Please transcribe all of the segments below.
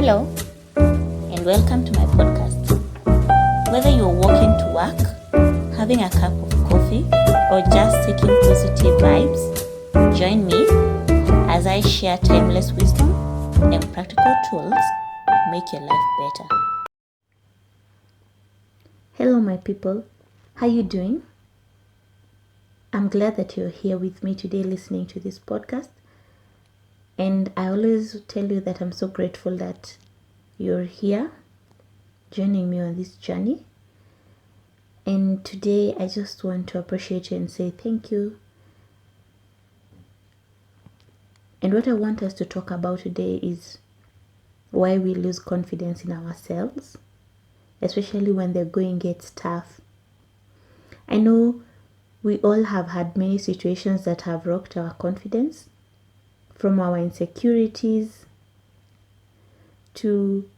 Hello, and welcome to my podcast. Whether you're walking to work, having a cup of coffee, or just seeking positive vibes, join me as I share timeless wisdom and practical tools to make your life better. Hello, my people. How you doing? I'm glad that you're here with me today listening to this podcast. And I always tell you that I'm so grateful that you're here joining me on this journey. And today I just want to appreciate you and say thank you. And what I want us to talk about today is why we lose confidence in ourselves, especially when the going gets tough. I know we all have had many situations that have rocked our confidence, from our insecurities to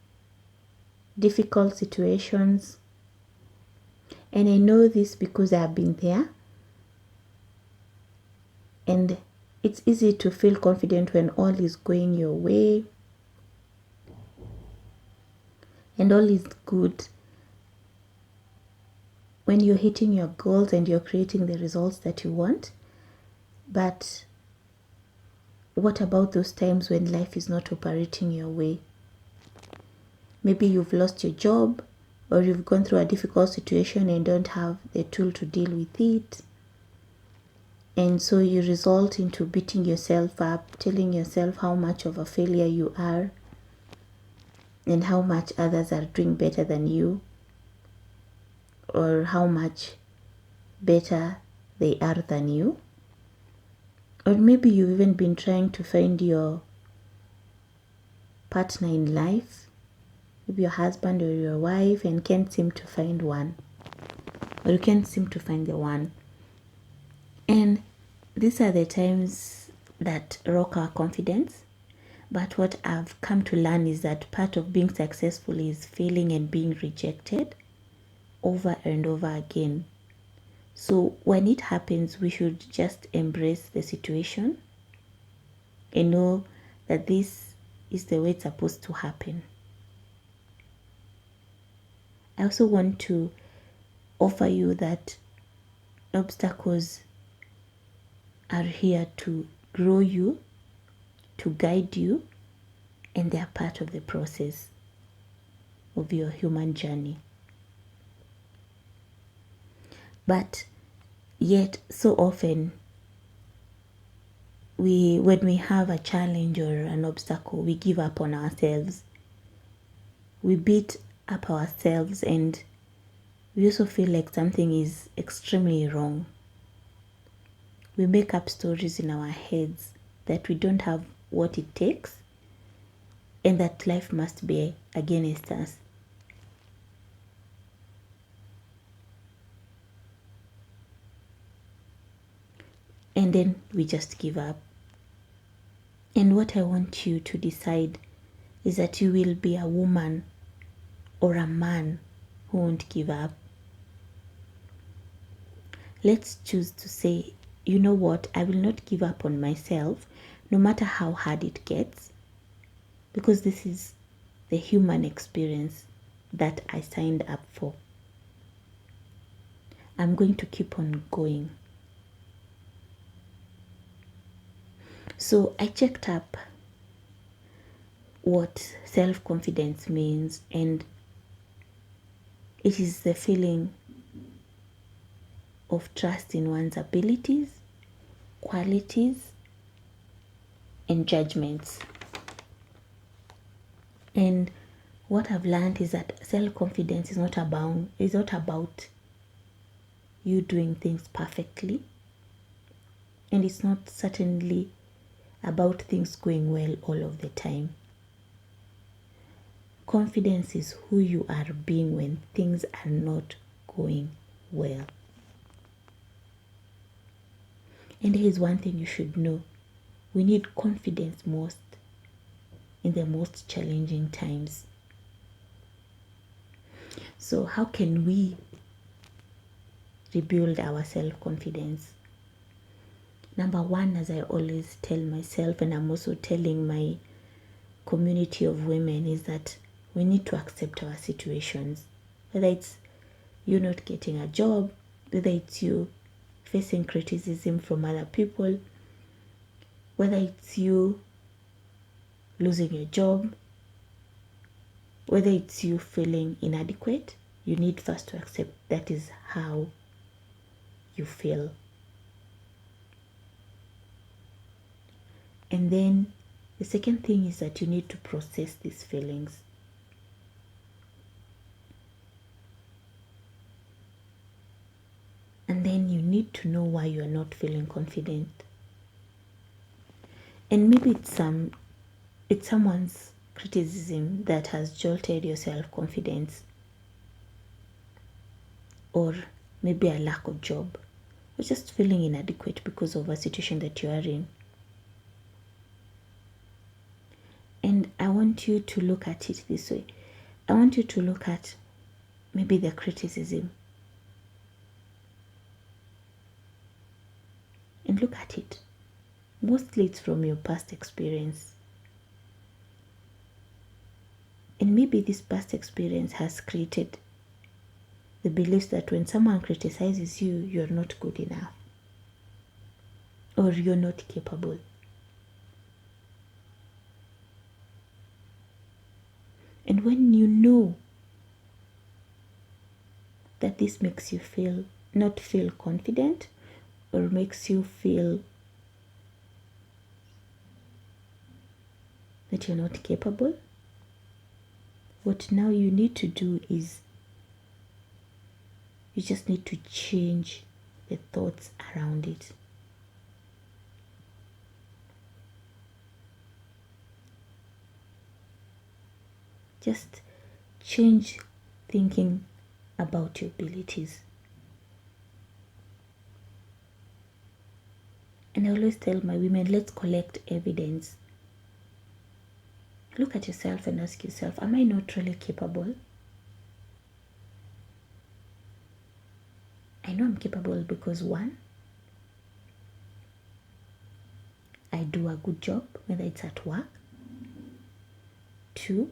difficult situations. And I know this because I have been there. And it's easy to feel confident when all is going your way and all is good. When you're hitting your goals and you're creating the results that you want. But what about those times when life is not operating your way? Maybe you've lost your job, or you've gone through a difficult situation and don't have the tool to deal with it. And so you result into beating yourself up, telling yourself how much of a failure you are and how much others are doing better than you, or how much better they are than you. Or maybe you've even been trying to find your partner in life, maybe your husband or your wife, and can't seem to find one, or you can't seem to find the one. And these are the times that rock our confidence. But what I've come to learn is that part of being successful is failing and being rejected over and over again. So when it happens, we should just embrace the situation and know that this is the way it's supposed to happen. I also want to offer you that obstacles are here to grow you, to guide you, and they are part of the process of your human journey. But yet, so often, when we have a challenge or an obstacle, we give up on ourselves. We beat up ourselves, and we also feel like something is extremely wrong. We make up stories in our heads that we don't have what it takes and that life must be against us. And then we just give up. And what I want you to decide is that you will be a woman or a man who won't give up. Let's choose to say, you know what, I will not give up on myself, no matter how hard it gets, because this is the human experience that I signed up for. I'm going to keep on going. So I checked up what self-confidence means, and it is the feeling of trust in one's abilities, qualities, and judgments. And what I've learned is that self-confidence is not about you doing things perfectly, and it's not certainly about things going well all of the time. Confidence is who you are being when things are not going well. And there is one thing you should know. We need confidence most in the most challenging times. So how can we rebuild our self-confidence? Number one, as I always tell myself, and I'm also telling my community of women is that we need to accept our situations. Whether it's you not getting a job, whether it's you facing criticism from other people, whether it's you losing your job, whether it's you feeling inadequate, you need first to accept that is how you feel. And then the second thing is that you need to process these feelings. And then you need to know why you are not feeling confident. And maybe it's someone's criticism that has jolted your self-confidence, or maybe a lack of job, or just feeling inadequate because of a situation that you are in. And I want you to look at it this way. I want you to look at maybe the criticism and look at it. Mostly it's from your past experience. And maybe this past experience has created the belief that when someone criticizes you, you're not good enough, or you're not capable. And when you know that this makes you not feel confident, or makes you feel that you're not capable, what now you need to do is you just need to change the thoughts around it. Just change thinking about your abilities. And I always tell my women, let's collect evidence. Look at yourself and ask yourself, am I not really capable? I know I'm capable because 1, I do a good job, whether it's at work. 2,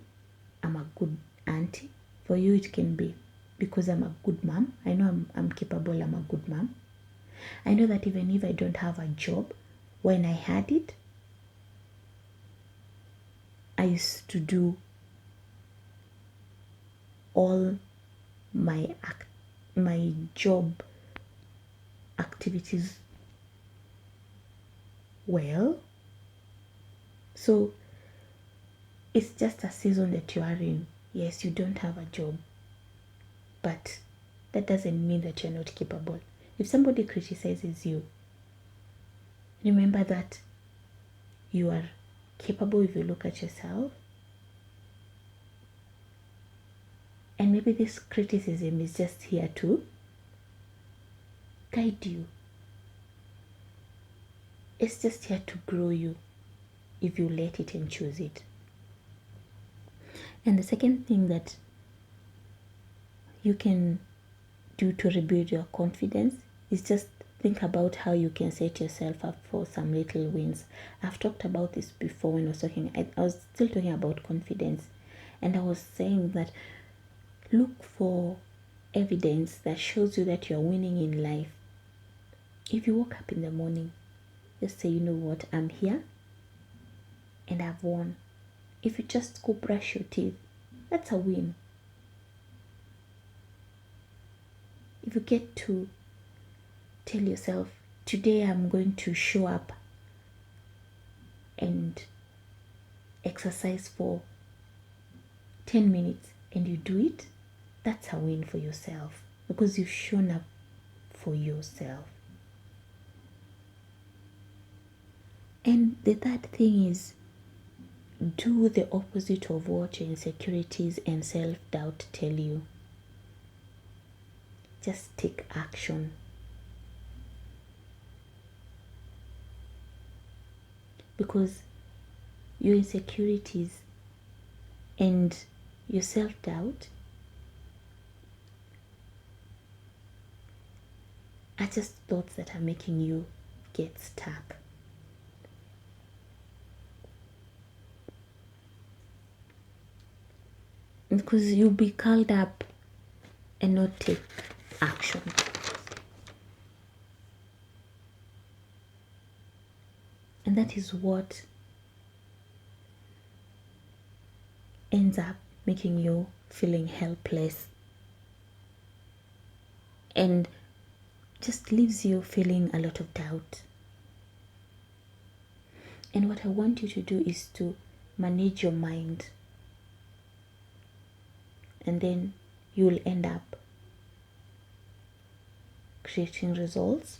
I'm a good auntie. For you, it can be because I'm a good mom. I know I'm capable, I'm a good mom. I know that even if I don't have a job, when I had it, I used to do all my job activities well. So it's just a season that you are in. Yes, you don't have a job, but that doesn't mean that you're not capable. If somebody criticizes you, remember that you are capable if you look at yourself. And maybe this criticism is just here to guide you. It's just here to grow you if you let it and choose it. And the second thing that you can do to rebuild your confidence is just think about how you can set yourself up for some little wins. I've talked about this before when I was still talking about confidence, and I was saying that look for evidence that shows you that you're winning in life. If you woke up in the morning, just say, you know what, I'm here and I've won. If you just go brush your teeth, that's a win. If you get to tell yourself, today I'm going to show up and exercise for 10 minutes and you do it, that's a win for yourself because you've shown up for yourself. And the third thing is, do the opposite of what your insecurities and self-doubt tell you. Just take action. Because your insecurities and your self-doubt are just thoughts that are making you get stuck. because you'll be curled up and not take action. And that is what ends up making you feeling helpless and just leaves you feeling a lot of doubt. And what I want you to do is to manage your mind, and then you'll end up creating results,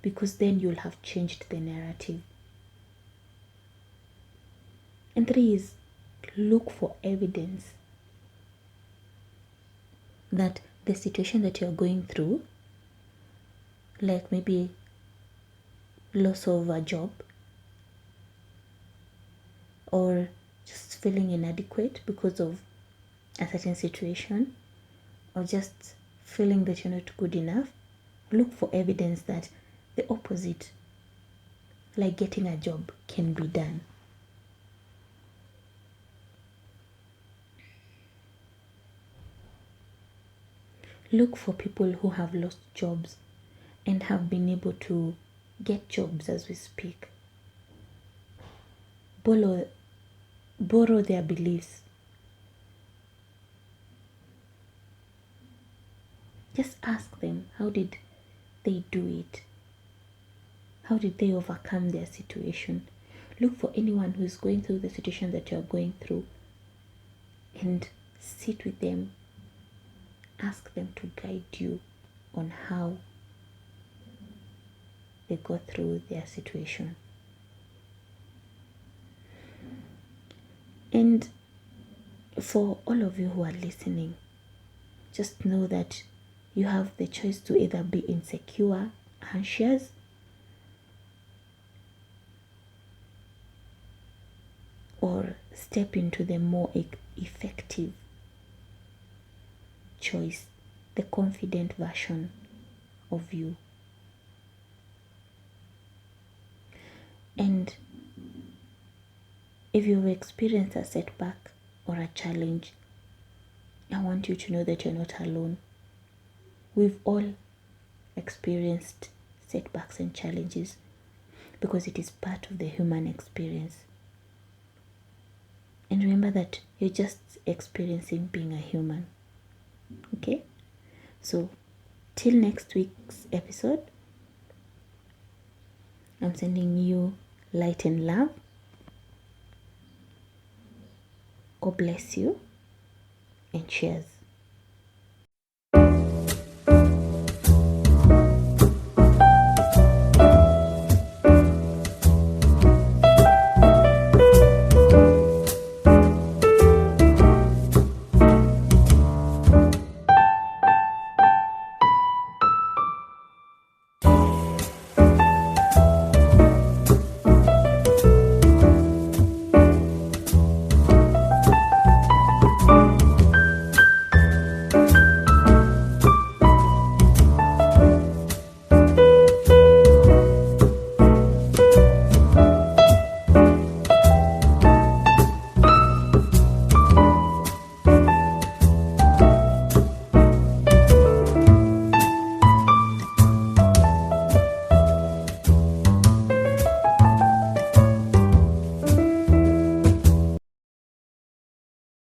because then you'll have changed the narrative. And 3 is look for evidence that the situation that you're going through, like maybe loss of a job, or just feeling inadequate because of a certain situation, or just feeling that you're not good enough, look for evidence that the opposite, like getting a job, can be done. Look for people who have lost jobs and have been able to get jobs as we speak. Borrow their beliefs. Just ask them, how did they do it? How did they overcome their situation? Look for anyone who is going through the situation that you are going through and sit with them. Ask them to guide you on how they go through their situation. And for all of you who are listening, just know that you have the choice to either be insecure, anxious, or step into the more effective choice, the confident version of you. And if you've experienced a setback or a challenge, I want you to know that you're not alone. We've all experienced setbacks and challenges because it is part of the human experience. And remember that you're just experiencing being a human. Okay? So, till next week's episode, I'm sending you light and love. God bless you, and cheers.